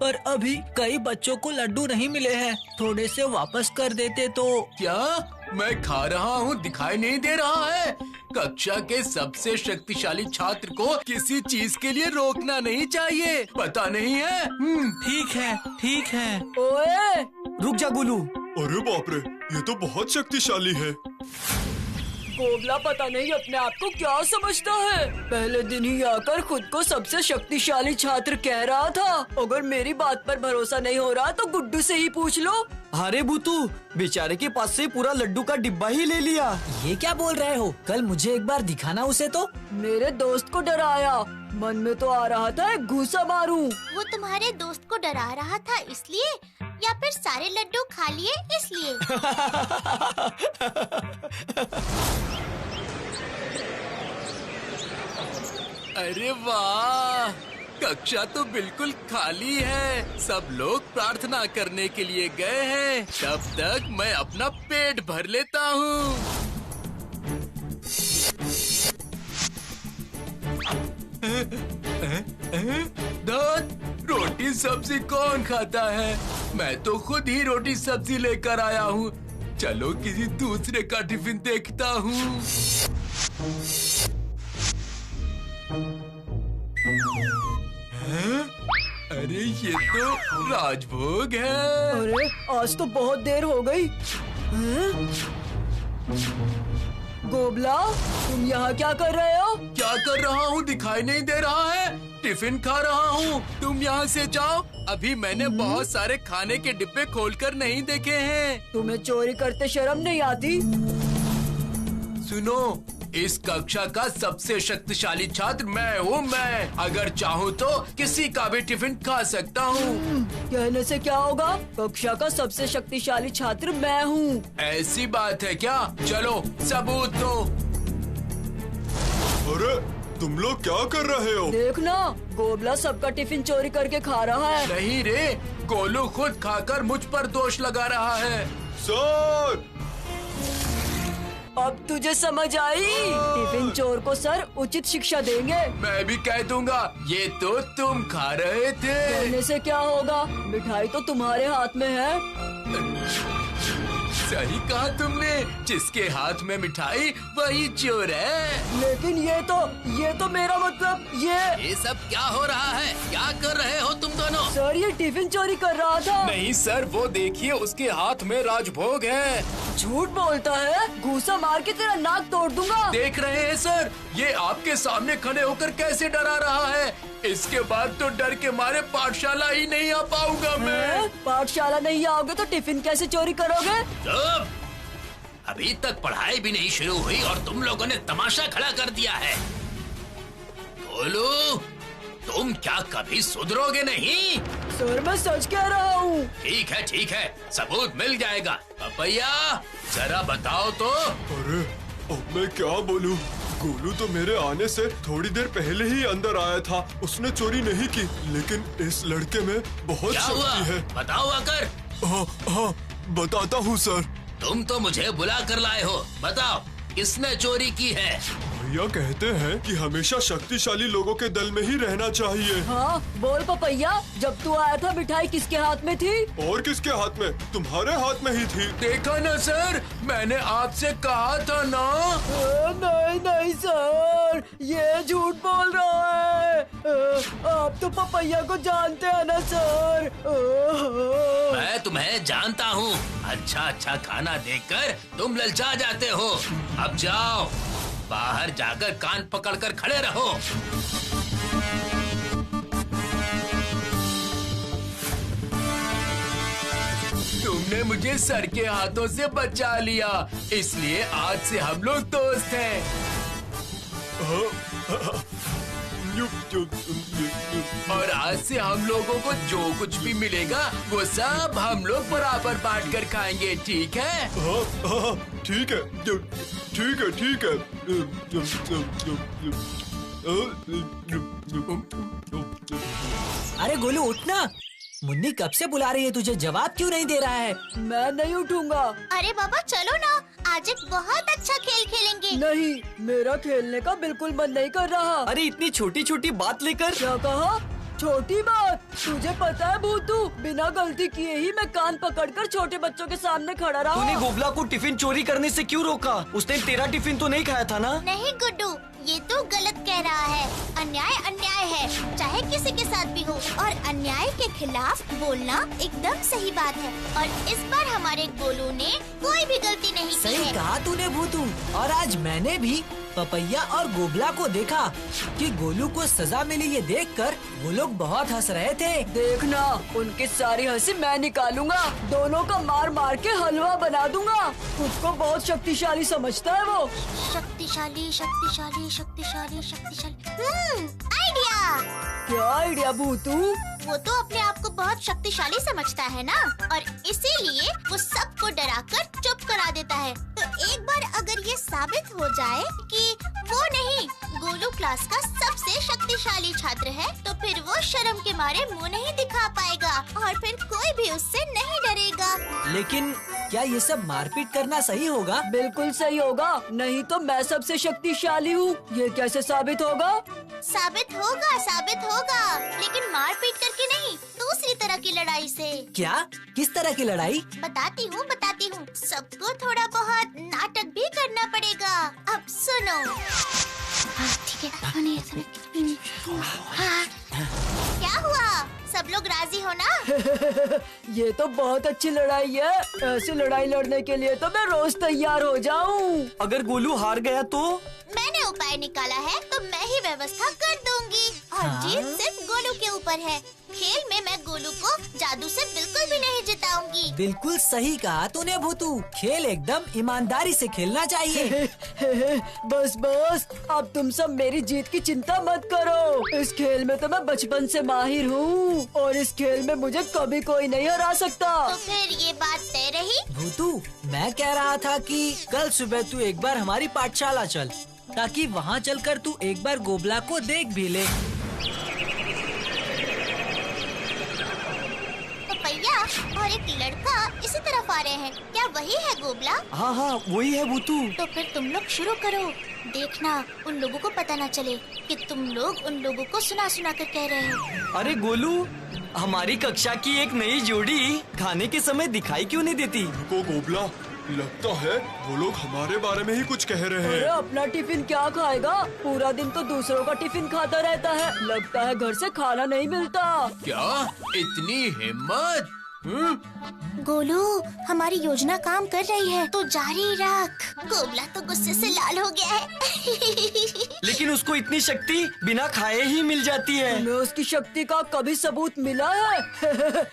पर अभी कई बच्चों को लड्डू नहीं मिले हैं, थोड़े से वापस कर देते तो। क्या मैं खा रहा हूँ दिखाई नहीं दे रहा है? कक्षा के सबसे शक्तिशाली छात्र को किसी चीज के लिए रोकना नहीं चाहिए, पता नहीं है? ठीक है। ओए रुक जा गोलू। अरे बाप रे, ये तो बहुत शक्तिशाली है। गोबला पता नहीं अपने आप को क्या समझता है। पहले दिन ही आकर खुद को सबसे शक्तिशाली छात्र कह रहा था। अगर मेरी बात पर भरोसा नहीं हो रहा तो गुड्डू से ही पूछ लो। अरे भूतू, बेचारे के पास से पूरा लड्डू का डिब्बा ही ले लिया। ये क्या बोल रहे हो? कल मुझे एक बार दिखाना उसे तो। मेरे दोस्त को डराया, मन में तो आ रहा था एक घूसा मारूं। वो तुम्हारे दोस्त को डरा रहा था इसलिए, या फिर सारे लड्डू खा लिए इसलिए? अरे वाह, कक्षा तो बिल्कुल खाली है। सब लोग प्रार्थना करने के लिए गए हैं। तब तक मैं अपना पेट भर लेता हूँ। रोटी सब्जी कौन खाता है? मैं तो खुद ही रोटी सब्जी लेकर आया हूँ। चलो किसी दूसरे का टिफिन देखता हूँ। अरे ये तो राजभोग है। अरे आज तो बहुत देर हो गई। गोबला तुम यहाँ क्या कर रहे हो? क्या कर रहा हूँ दिखाई नहीं दे रहा है? टिफिन खा रहा हूँ। तुम यहाँ से जाओ, अभी मैंने बहुत सारे खाने के डिब्बे खोलकर नहीं देखे हैं। तुम्हें चोरी करते शर्म नहीं आती? सुनो, इस कक्षा का सबसे शक्तिशाली छात्र मैं हूँ। मैं अगर चाहूँ तो किसी का भी टिफिन खा सकता हूँ। कहने से क्या होगा? कक्षा का सबसे शक्तिशाली छात्र मैं हूँ। ऐसी बात है क्या? चलो सबूत दो। अरे तुम लोग क्या कर रहे हो? देखना, गोबला सबका टिफिन चोरी करके खा रहा है। नहीं रे, गोलू खुद खाकर मुझ पर दोष लगा रहा है। सर, अब तुझे समझ आई? टिफिन चोर को सर उचित शिक्षा देंगे। मैं भी कह दूंगा, ये तो तुम खा रहे थे। कहने से क्या होगा? मिठाई तो तुम्हारे हाथ में है। सही कहा तुमने, जिसके हाथ में मिठाई वही चोर है। लेकिन ये तो मेरा मतलब ये सब क्या हो रहा है? क्या कर रहे हो तुम दोनों? सर ये टिफिन चोरी कर रहा था। नहीं सर, वो देखिए उसके हाथ में राजभोग है। झूठ बोलता है, घूसा मार के तेरा नाक तोड़ दूंगा। देख रहे हैं सर, ये आपके सामने खड़े होकर कैसे डरा रहा है। इसके बाद तो डर के मारे पाठशाला ही नहीं आ पाऊंगा मैं। पाठशाला नहीं आओगे तो टिफिन कैसे चोरी करोगे? चुप! अभी तक पढ़ाई भी नहीं शुरू हुई और तुम लोगों ने तमाशा खड़ा कर दिया है। बोलो, तुम क्या कभी सुधरोगे नहीं? सर मैं सच कह रहा हूँ। ठीक है, सबूत मिल जाएगा। पपैया जरा बताओ तो। अरे अब मैं क्या बोलूं? गोलू तो मेरे आने से थोड़ी देर पहले ही अंदर आया था। उसने चोरी नहीं की, लेकिन इस लड़के में बहुत क्या हुआ? शक्ति है। बताओ आकर। हाँ, बताता हूँ सर। तुम तो मुझे बुला कर लाए हो, बताओ किसने चोरी की है? भैया कहते हैं कि हमेशा शक्तिशाली लोगों के दल में ही रहना चाहिए। हाँ बोल पपैया, जब तू आया था मिठाई किसके हाथ में थी? और किसके हाथ में? तुम्हारे हाथ में ही थी। देखा ना सर, मैंने आपसे कहा था ना। नहीं सर, ये झूठ बोल रहा है। आप तो पपैया को जानते हैं ना सर। मैं तुम्हें जानता हूँ। अच्छा खाना देखकर तुम ललचा जाते हो। अब जाओ, बाहर जाकर कान पकड़कर खड़े रहो। तुमने मुझे सर के हाथों से बचा लिया, इसलिए आज से हम लोग दोस्त हैं। और आज से हम लोगों को जो कुछ भी मिलेगा वो सब हम लोग बराबर बांट कर खाएंगे, ठीक है? हाँ, ठीक है। अरे गोलू उठना, मुन्नी कब से बुला रही है तुझे, जवाब क्यों नहीं दे रहा है? मैं नहीं उठूंगा। अरे बाबा चलो ना, आज एक बहुत अच्छा खेल खेलेंगे। नहीं, मेरा खेलने का बिल्कुल मन नहीं कर रहा। अरे इतनी छोटी छोटी बात लेकर। क्या कहा? छोटी बात, तुझे पता है भूतू, बिना गलती किए ही मैं कान पकड़कर छोटे बच्चों के सामने खड़ा रहा। तूने गोबला को टिफिन चोरी करने से क्यों रोका? उसने तेरा टिफिन तो नहीं खाया था ना? नहीं गुड्डू, ये तो गलत कह रहा है। अन्याय अन्याय है, चाहे किसी के साथ भी हो, और अन्याय के खिलाफ बोलना एकदम सही बात है। और इस बार हमारे गोलू ने कोई भी गलती नहीं की सही है। कहा तूने भूतू। और आज मैंने भी पपैया और गोबला को देखा कि गोलू को सजा मिली। ये देखकर वो लोग बहुत हंस रहे थे। देखना, उनकी सारी हंसी मैं निकालूंगा। दोनों का मार मार के हलवा बना दूंगा। खुद को बहुत शक्तिशाली समझता है वो। शक्तिशाली शक्तिशाली शक्तिशाली शक्तिशाली। आइडिया। क्या आइडिया भूतू? वो तो अपने आप को बहुत शक्तिशाली समझता है ना, और इसीलिए वो सबको डराकर चुप करा देता है। तो एक बार अगर ये साबित हो जाए कि वो नहीं, गोलू क्लास का सबसे शक्तिशाली छात्र है, तो फिर वो शर्म के मारे मुंह नहीं दिखा पाएगा और फिर कोई भी उससे नहीं डरेगा। लेकिन क्या ये सब मारपीट करना सही होगा? बिल्कुल सही होगा, नहीं तो मैं सबसे शक्तिशाली हूँ। ये कैसे साबित होगा? साबित होगा, लेकिन मारपीट करके नहीं, दूसरी तरह की लड़ाई से। क्या? किस तरह की लड़ाई? बताती हूँ। सबको थोड़ा बहुत नाटक भी करना पड़ेगा। अब सुनो। ठीक है। हाँ। क्या हुआ? सब लोग राजी हो ना? ये तो बहुत अच्छी लड़ाई है। ऐसी लड़ाई लड़ने के लिए तो मैं रोज तैयार हो जाऊँ। अगर गोलू हार गया तो? मैंने उपाय निकाला है, तो मैं ही व्यवस्था कर दूंगी। और जीत सिर्फ गोलू के ऊपर है। खेल में मैं गोलू को जादू से बिल्कुल भी नहीं जिताऊंगी। बिल्कुल सही कहा तूने भूतू। खेल एकदम ईमानदारी से खेलना चाहिए। बस, अब तुम सब मेरी जीत की चिंता मत करो। इस खेल में तो मैं बचपन से माहिर हूँ, और इस खेल में मुझे कभी कोई नहीं हरा सकता। तो फिर ये बात तय रही। भूतू, मैं कह रहा था कि कल सुबह तू एक बार हमारी पाठशाला चल, ताकि वहाँ चलकर तू एक बार गोबला को देख भी ले। पपैया और एक लड़का इसी तरफ आ रहे हैं। क्या वही है गोबला? हाँ, वही है भूतू। तो फिर तुम लोग शुरू करो। देखना, उन लोगों को पता न चले कि तुम लोग उन लोगों को सुना कर कह रहे हो। अरे गोलू, हमारी कक्षा की एक नई जोड़ी खाने के समय दिखाई क्यों नहीं देती? को गोबला, लगता है वो लोग हमारे बारे में ही कुछ कह रहे अरे हैं। अपना टिफिन क्या खाएगा? पूरा दिन तो दूसरों का टिफिन खाता रहता है। लगता है घर से खाना नहीं मिलता। क्या इतनी हिम्मत? गोलू, हमारी योजना काम कर रही है, तो जारी रख। गोबला तो गुस्से से लाल हो गया है। लेकिन उसको इतनी शक्ति बिना खाए ही मिल जाती है। तुम्हें उसकी शक्ति का कभी सबूत मिला है?